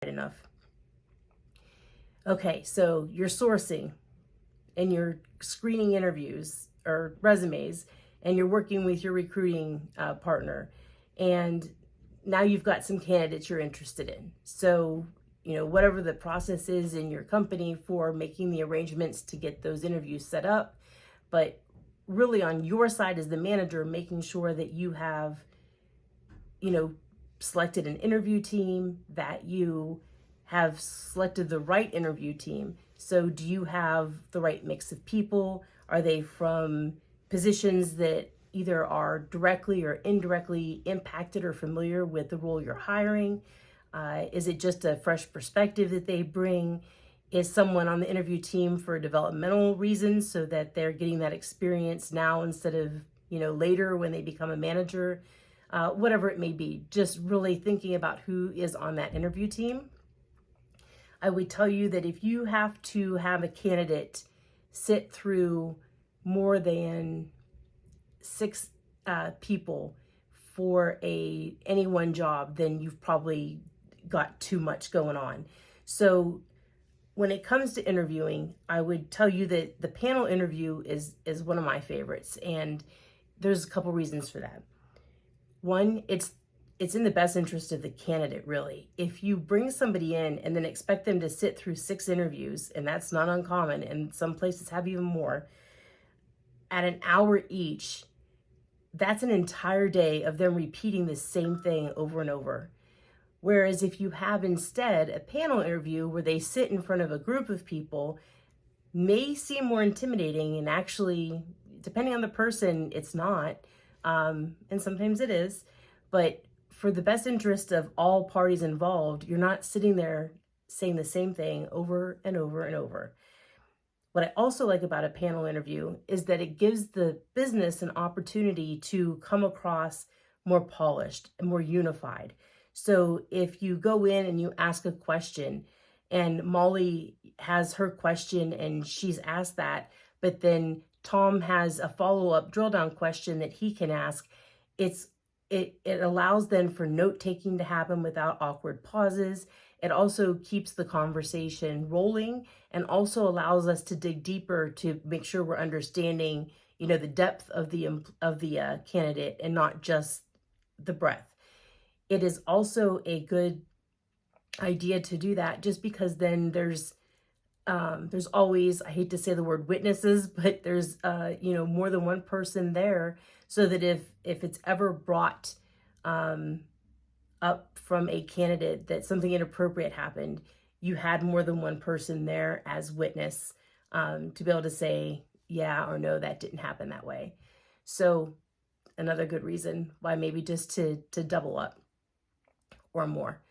enough. Okay, so you're sourcing and you're screening interviews or resumes, and you're working with your recruiting partner, and now you've got some candidates you're interested in. So, whatever the process is in your company for making the arrangements to get those interviews set up, but really on your side as the manager, making sure that you have, selected an interview team, that you have selected the right interview team. So do you have the right mix of people? Are they from positions that either are directly or indirectly impacted or familiar with the role you're hiring? Is it just a fresh perspective that they bring? Is someone on the interview team for developmental reasons so that they're getting that experience now instead of, later when they become a manager? Whatever it may be, just really thinking about who is on that interview team. I would tell you that if you have to have a candidate sit through more than 6 people for any one job, then you've probably got too much going on. So when it comes to interviewing, I would tell you that the panel interview is one of my favorites, and there's a couple reasons for that. One, it's in the best interest of the candidate, really. If you bring somebody in and then expect them to sit through 6 interviews, and that's not uncommon, and some places have even more, at an hour each, that's an entire day of them repeating the same thing over and over. Whereas if you have instead a panel interview where they sit in front of a group of people, may seem more intimidating, and actually, depending on the person, it's not. And sometimes it is, but for the best interest of all parties involved, you're not sitting there saying the same thing over and over and over. What I also like about a panel interview is that it gives the business an opportunity to come across more polished and more unified. So if you go in and you ask a question, and Molly has her question and she's asked that, but then Tom has a follow-up drill down question that he can ask, it allows then for note-taking to happen without awkward pauses. It also keeps the conversation rolling and also allows us to dig deeper to make sure we're understanding, the depth of the candidate and not just the breadth. It is also a good idea to do that just because then there's always, I hate to say the word witnesses, but there's more than one person there, so that if it's ever brought up from a candidate that something inappropriate happened, you had more than one person there as witness to be able to say yeah or no, that didn't happen that way. So another good reason why maybe just to double up or more.